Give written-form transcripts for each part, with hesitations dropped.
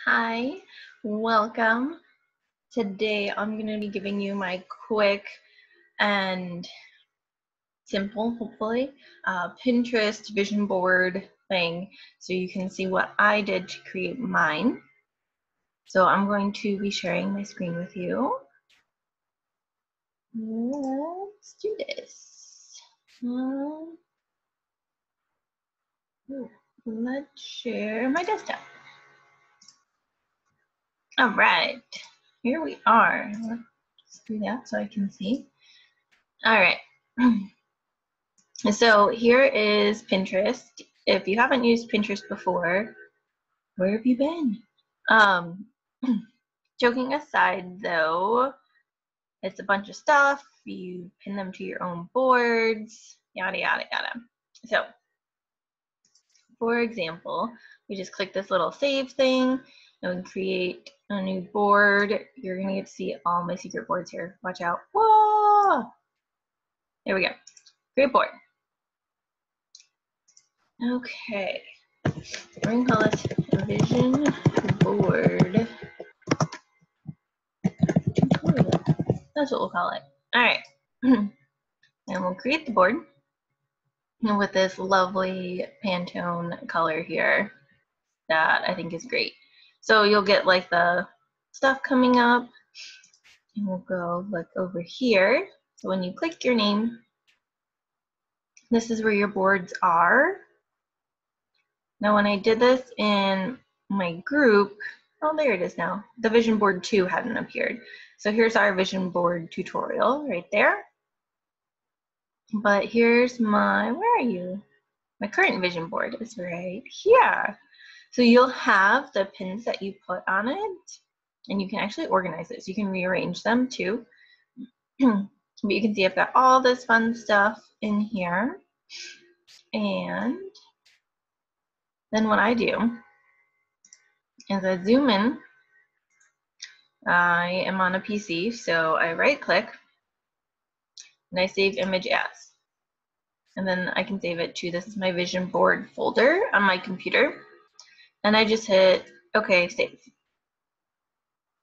Hi, welcome. Today I'm going to be giving you my quick and simple, hopefully, Pinterest vision board thing so you can see what I did to create mine. So I'm going to be sharing my screen with you. Let's do this. Let's share my desktop. All right, here we are. Let's do that so I can see. All right. So here is Pinterest. If you haven't used Pinterest before, where have you been? Joking aside though, it's a bunch of stuff. You pin them to your own boards, yada, yada, yada. So for example, we just click this little save thing and we create a new board. You're gonna get to see all my secret boards here. Watch out. Whoa! There we go. Great board. Okay. We're going to call it Vision Board Tutorial. That's what we'll call it. All right. And we'll create the board with this lovely Pantone color here that I think is great. So you'll get like the stuff coming up, and we'll go look over here. So when you click your name, this is where your boards are. Now when I did this in my group, oh, there it is now. The Vision Board 2 hadn't appeared. So here's our Vision Board tutorial right there. But here's my, where are you? My current Vision Board is right here. So you'll have the pins that you put on it, and you can actually organize it. So you can rearrange them too. But you can see I've got all this fun stuff in here. And then what I do is I zoom in. I am on a PC, so I right click and I save image as. And then I can save it to, this is my Vision Board folder on my computer. And I just hit OK, save.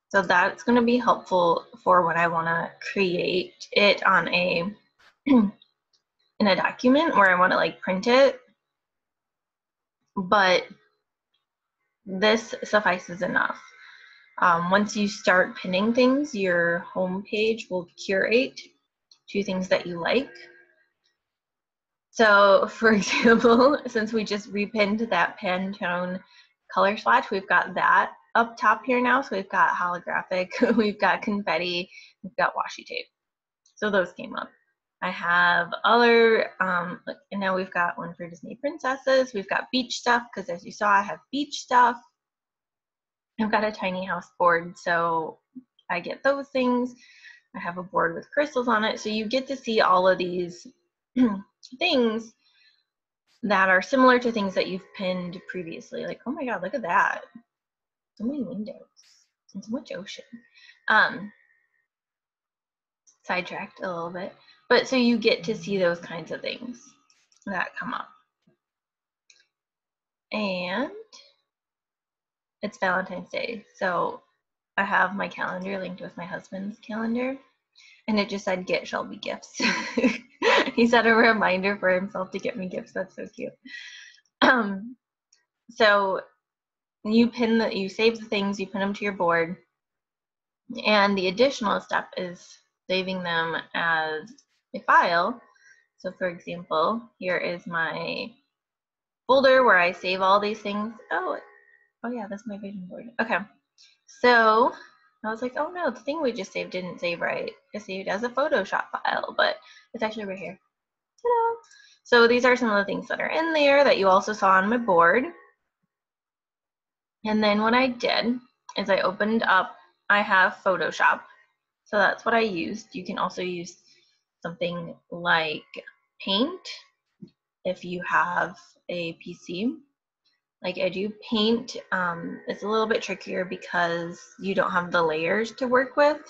So that's going to be helpful for when I want to create it on a in a document where I want to like print it. But this suffices enough. Once you start pinning things, your home page will curate to things that you like. So for example, since we just repinned that Pantone color swatch, we've got that up top here now. So we've got holographic, we've got confetti, we've got washi tape. So those came up. I have other, and now we've got one for Disney princesses. We've got beach stuff, because as you saw, I have beach stuff. I've got a tiny house board, so I get those things. I have a board with crystals on it. So you get to see all of these things that are similar to things that you've pinned previously. Like, oh my God, look at that. So many windows and so much ocean. Sidetracked a little bit. But so you get to see those kinds of things that come up. And it's Valentine's Day. So I have my calendar linked with my husband's calendar. And it just said, get Shelby gifts. He set a reminder for himself to get me gifts. That's so cute. So you save the things, you pin them to your board. And the additional step is saving them as a file. So for example, here is my folder where I save all these things. Oh yeah, that's my vision board. Okay, so I was like, oh no, the thing we just saved didn't save right. It saved as a Photoshop file, but it's actually right here. Ta-da! So these are some of the things that are in there that you also saw on my board. And then what I did is I opened up, I have Photoshop. So that's what I used. You can also use something like Paint if you have a PC. Like I do Paint. It's a little bit trickier because you don't have the layers to work with.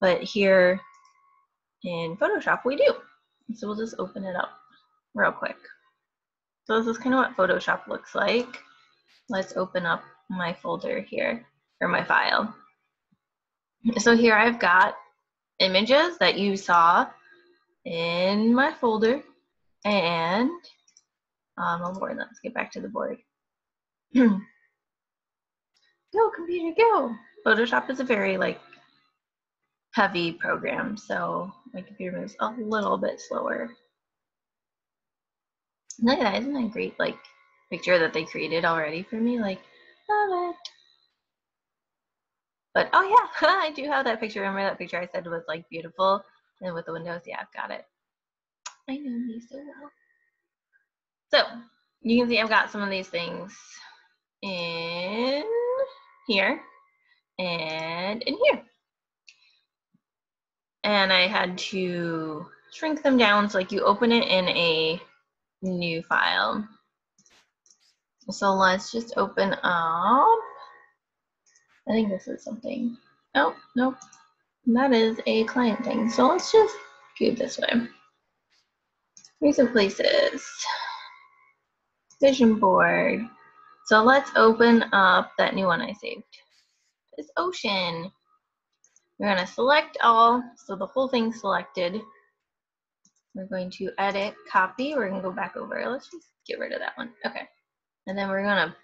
But here in Photoshop we do. So we'll just open it up real quick. So this is kind of what Photoshop looks like. Let's open up my folder here, or my file. So here I've got images that you saw in my folder, and oh board, let's get back to the board. Go computer, go! Photoshop is a very heavy program, so my computer moves a little bit slower. Look at that, isn't that a great picture that they created already for me? Love it. But oh yeah, I do have that picture. Remember that picture I said was beautiful and with the windows? Yeah, I've got it. I know me so well. So you can see I've got some of these things in here and in here. And I had to shrink them down so you open it in a new file. So let's just open up. I think this is something. Oh, nope. That is a client thing. So let's just do it this way. Recent places. Vision board. So let's open up that new one I saved. This ocean. We're going to select all, so the whole thing's selected. We're going to edit, copy. We're going to go back over. Let's just get rid of that one. Okay. And then we're going to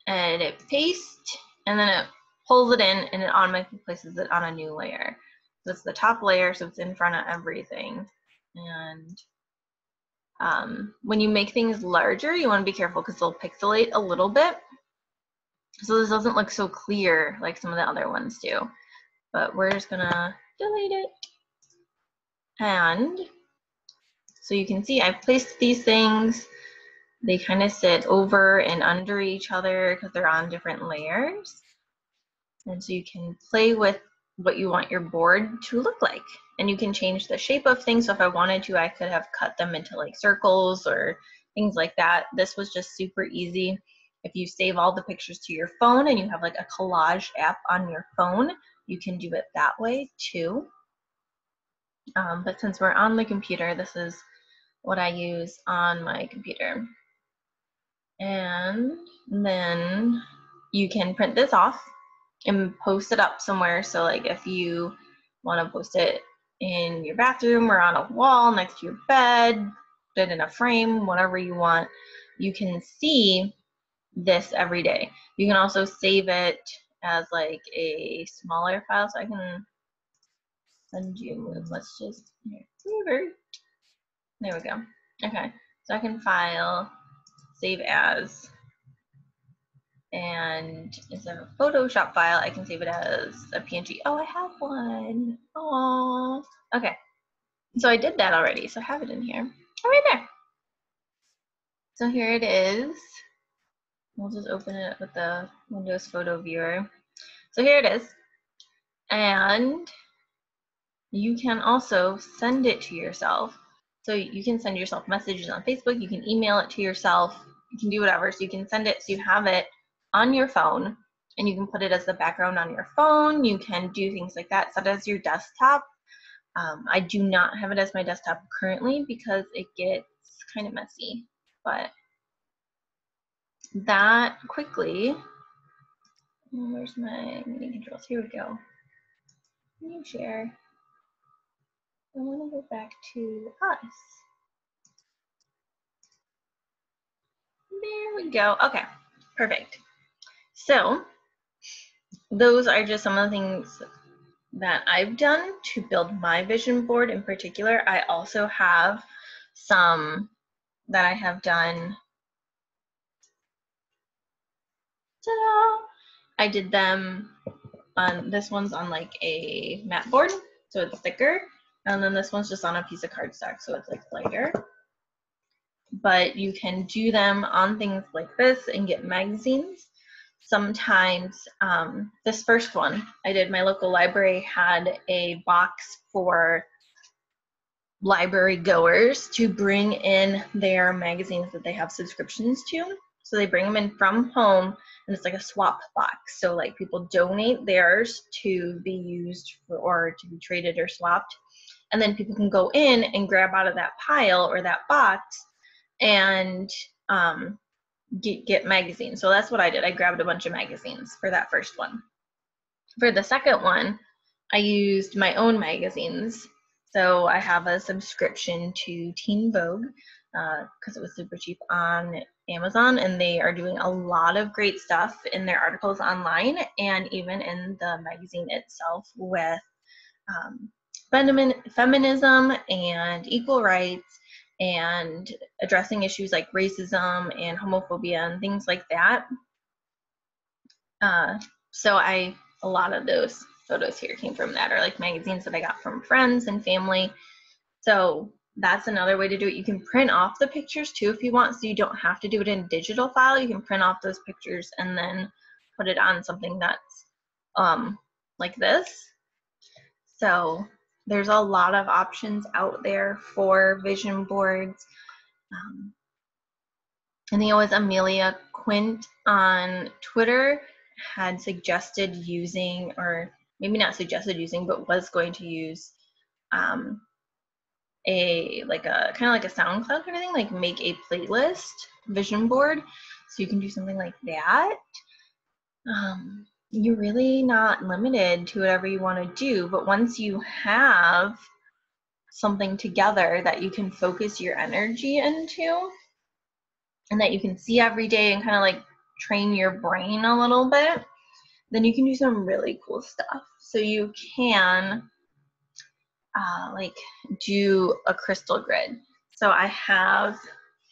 edit, paste, and then it pulls it in and it automatically places it on a new layer. So it's the top layer, so it's in front of everything. And when you make things larger, you want to be careful because they'll pixelate a little bit. So this doesn't look so clear like some of the other ones do. But we're just gonna delete it. And so you can see I've placed these things. They kind of sit over and under each other because they're on different layers. And so you can play with what you want your board to look like. And you can change the shape of things. So if I wanted to, I could have cut them into circles or things like that. This was just super easy. If you save all the pictures to your phone and you have a collage app on your phone, you can do it that way too. But since we're on the computer, this is what I use on my computer. And then you can print this off and post it up somewhere. So if you want to post it in your bathroom or on a wall next to your bed, put it in a frame, whatever you want, you can see this every day. You can also save it as a smaller file. So I can send you, let's just, here, there we go. Okay, so I can file, save as, and instead of a Photoshop file, I can save it as a PNG. Oh, I have one. Oh, okay. So I did that already, so I have it in here. Oh, right there. So here it is. We'll just open it up with the Windows Photo Viewer. So here it is. And you can also send it to yourself. So you can send yourself messages on Facebook. You can email it to yourself. You can do whatever. So you can send it so you have it on your phone, and you can put it as the background on your phone. You can do things like that. Set it as your desktop. I do not have it as my desktop currently because it gets kind of messy. But that quickly, where's my mini controls? Here we go. New share. I want to go back to us. There we go. Okay, perfect. So those are just some of the things that I've done to build my vision board in particular. I also have some that I have done. Ta-da! I did them on, this one's on a mat board, so it's thicker. And then this one's just on a piece of cardstock, so it's lighter. But you can do them on things like this and get magazines. Sometimes, this first one I did, my local library had a box for library goers to bring in their magazines that they have subscriptions to. So they bring them in from home, and it's a swap box. So people donate theirs to be used or to be traded or swapped. And then people can go in and grab out of that pile or that box and get magazines. So that's what I did. I grabbed a bunch of magazines for that first one. For the second one, I used my own magazines. So I have a subscription to Teen Vogue because it was super cheap on Amazon, and they are doing a lot of great stuff in their articles online and even in the magazine itself with feminism and equal rights and addressing issues like racism and homophobia and things like that. So a lot of those photos here came from that, or like magazines that I got from friends and family. So that's another way to do it. You can print off the pictures too if you want, so you don't have to do it in digital file. You can print off those pictures and then put it on something that's like this. So there's a lot of options out there for vision boards. I think it was Amelia Quint on Twitter had suggested using, or maybe not suggested using, but was going to use a kind of like a SoundCloud kind of thing, like make a playlist vision board. So you can do something like that. You're really not limited to whatever you want to do, but once you have something together that you can focus your energy into and that you can see every day and kind of like train your brain a little bit, then you can do some really cool stuff. So you can like do a crystal grid. So I have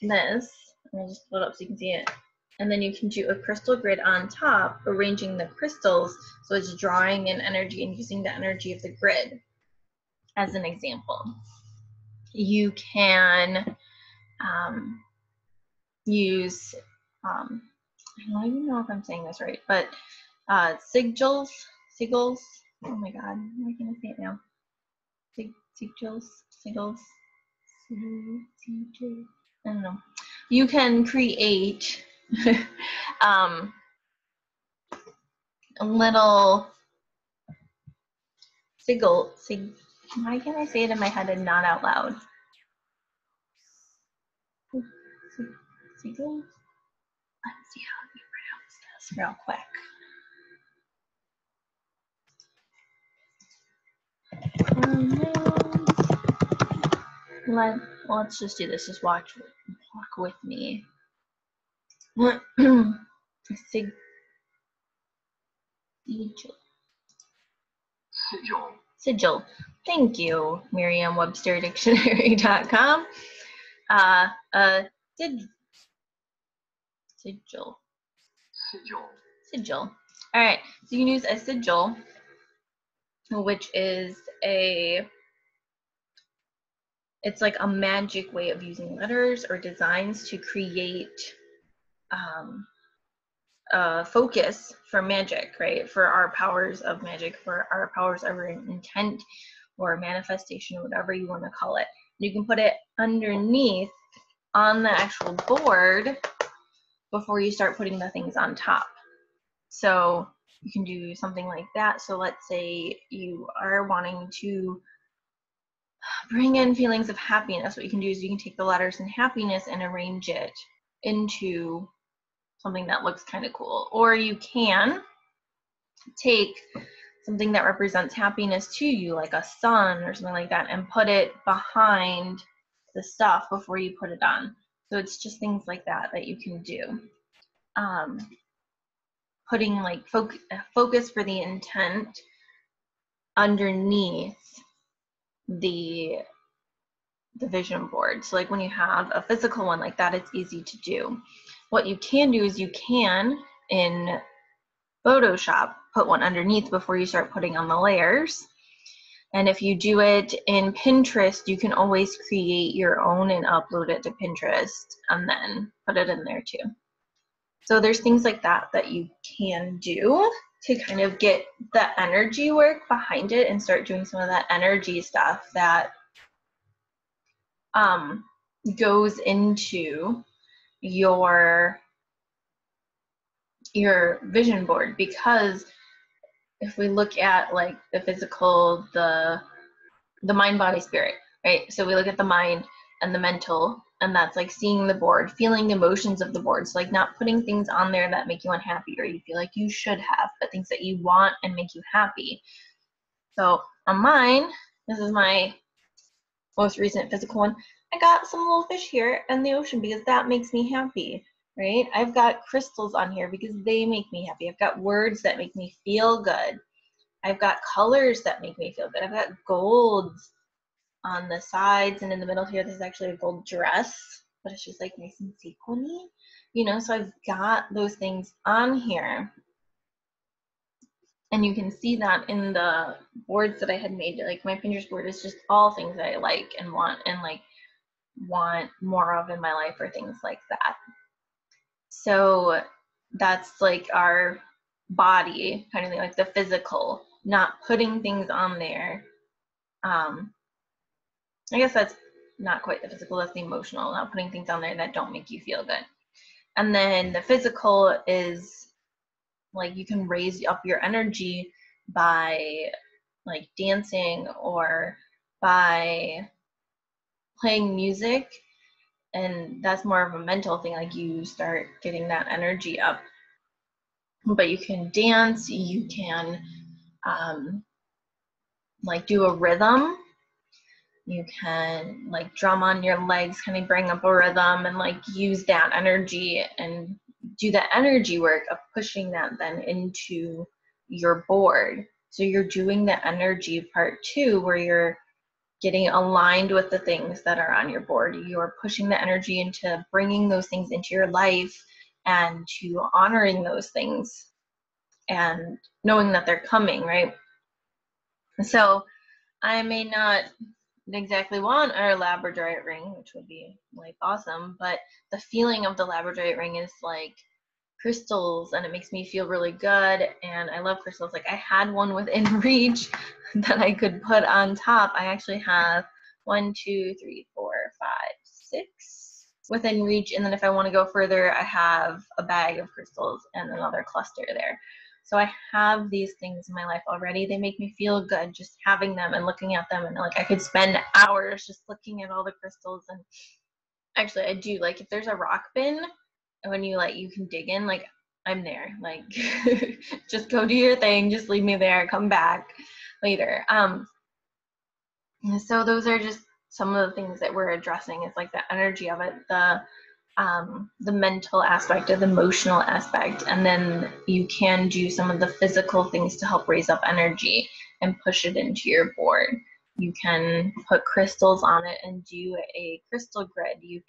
this, I'll just pull it up so you can see it. And then you can do a crystal grid on top, arranging the crystals so it's drawing in energy and using the energy of the grid as an example. You can use, I don't even know if I'm saying this right, but sigils, oh my god, why can't I say it now? Sigils, I don't know. You can create a little why can't I say it in my head and not out loud? Sigil? Let's see how we pronounce this real quick. Let's just do this. Just walk with me. Sigil. Thank you, Merriam-Webster-Dictionary.com. Sigil. All right, so you can use a sigil, which is it's like a magic way of using letters or designs to create focus for magic, right? For our powers of magic, for our powers of intent or manifestation, whatever you want to call it. You can put it underneath on the actual board before you start putting the things on top. So you can do something like that. So let's say you are wanting to bring in feelings of happiness. What you can do is you can take the letters in happiness and arrange it into something that looks kind of cool. Or you can take something that represents happiness to you, like a sun or something like that, and put it behind the stuff before you put it on. So it's just things like that that you can do. Putting like focus for the intent underneath the vision board. So like when you have a physical one like that, it's easy to do. What you can do is you can, in Photoshop, put one underneath before you start putting on the layers. And if you do it in Pinterest, you can always create your own and upload it to Pinterest and then put it in there too. So there's things like that that you can do to kind of get the energy work behind it and start doing some of that energy stuff that goes into your vision board. Because if we look at like the physical, the mind, body, spirit, right? So we look at the mind and the mental And that's like seeing the board, feeling the emotions of the board. So like not putting things on there that make you unhappy or you feel like you should have, but things that you want and make you happy. So on mine, this is my most recent physical one. I got some little fish here in the ocean because that makes me happy, right? I've got crystals on here because they make me happy. I've got words that make me feel good. I've got colors that make me feel good. I've got golds on the sides and in the middle here. This is actually a gold dress, but it's just like nice and sequiny, you know, so I've got those things on here. And you can see that in the boards that I had made. Like my Pinterest board is just all things that I like and want more of in my life or things like that. So that's like our body kind of thing, like the physical, not putting things on there. I guess that's not quite the physical, that's the emotional, not putting things on there that don't make you feel good. And then the physical is like you can raise up your energy by like dancing or by playing music, and that's more of a mental thing, like you start getting that energy up. But you can dance, you can like do a rhythm, you can like drum on your legs, kind of bring up a rhythm and like use that energy and do that energy work of pushing that then into your board. So you're doing the energy part too, where you're getting aligned with the things that are on your board. You're pushing the energy into bringing those things into your life and to honoring those things and knowing that they're coming, right? So I may not exactly want our labradorite ring, which would be like awesome, but the feeling of the labradorite ring is like crystals and it makes me feel really good, and I love crystals. Like I had one within reach that I could put on top. I actually have 1, 2, 3, 4, 5, 6 within reach, and then if I want to go further, I have a bag of crystals and another cluster there. So I have these things in my life already. They make me feel good just having them and looking at them, and like I could spend hours just looking at all the crystals. And actually I do, like if there's a rock bin when you like you can dig in, like I'm there, like just go do your thing, just leave me there, come back later. So those are just some of the things that we're addressing. It's like the energy of it, the mental aspect or the emotional aspect, and then you can do some of the physical things to help raise up energy and push it into your board. You can put crystals on it and do a crystal grid. You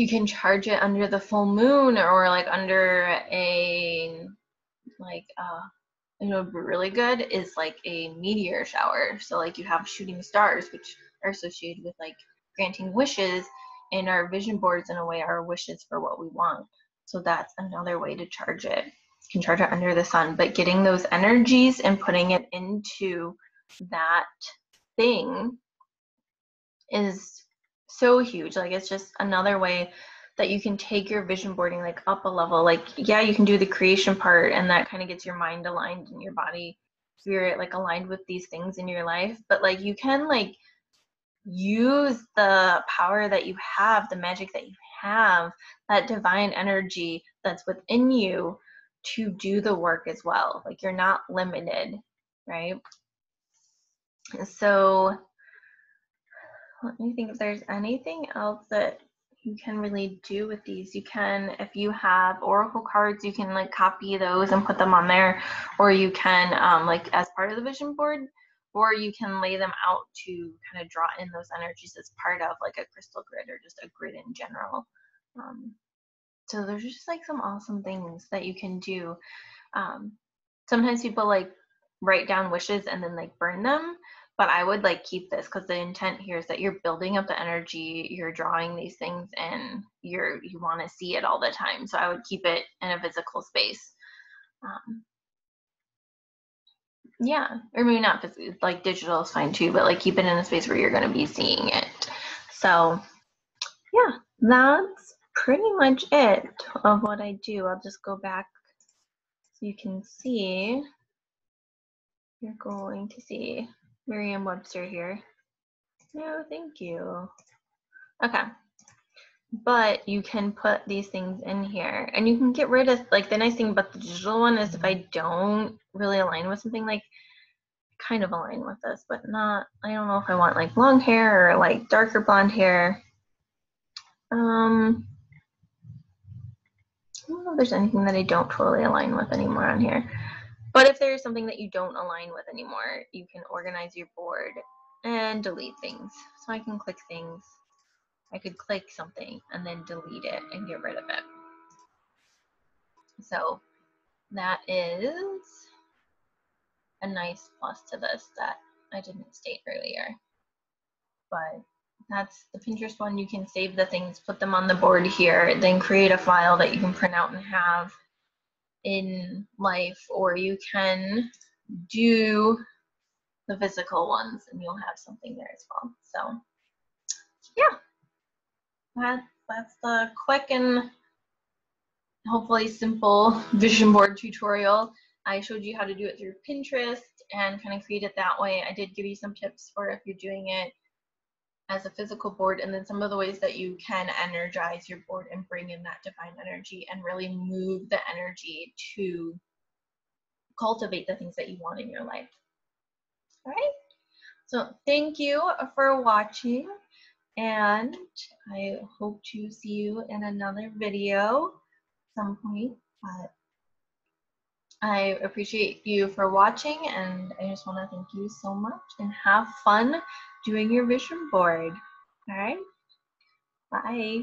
can charge it under the full moon or like under a like you know, really good is like a meteor shower. So like you have shooting stars, which are associated with like granting wishes, and our vision boards in a way are wishes for what we want. So that's another way to charge it. You can charge it under the sun, but getting those energies and putting it into that thing is so huge. Like it's just another way that you can take your vision boarding like up a level. Like yeah, you can do the creation part and that kind of gets your mind aligned and your body spirit like aligned with these things in your life, but like you can like use the power that you have, the magic that you have, that divine energy that's within you to do the work as well. Like you're not limited, right? So let me think if there's anything else that you can really do with these. You can, if you have oracle cards, you can like copy those and put them on there, or you can like as part of the vision board, or you can lay them out to kind of draw in those energies as part of like a crystal grid or just a grid in general. So there's just like some awesome things that you can do. Sometimes people like write down wishes and then like burn them, but I would like keep this because the intent here is that you're building up the energy, you're drawing these things, and you want to see it all the time. So I would keep it in a physical space. Yeah, or maybe not physical, like digital is fine too, but like keep it in a space where you're going to be seeing it. So yeah, that's pretty much it of what I do. I'll just go back so you can see. You're going to see Merriam-Webster here. No, thank you. Okay. But you can put these things in here and you can get rid of, like, the nice thing about the digital one is if I don't really align with something, like, kind of align with this, but not, I don't know if I want like long hair or like darker blonde hair. I don't know if there's anything that I don't totally align with anymore on here. But if there's something that you don't align with anymore, you can organize your board and delete things. So I can click things. I could click something and then delete it and get rid of it. So that is a nice plus to this that I didn't state earlier. But that's the Pinterest one. You can save the things, put them on the board here, then create a file that you can print out and have in life, or you can do the physical ones and you'll have something there as well. So yeah, that's the quick and hopefully simple vision board tutorial. I showed you how to do it through Pinterest and kind of create it that way. I did give you some tips for if you're doing it as a physical board, and then some of the ways that you can energize your board and bring in that divine energy and really move the energy to cultivate the things that you want in your life. All right, so thank you for watching, and I hope to see you in another video at some point. But I appreciate you for watching, and I just want to thank you so much, and have fun doing your vision board. All right, bye.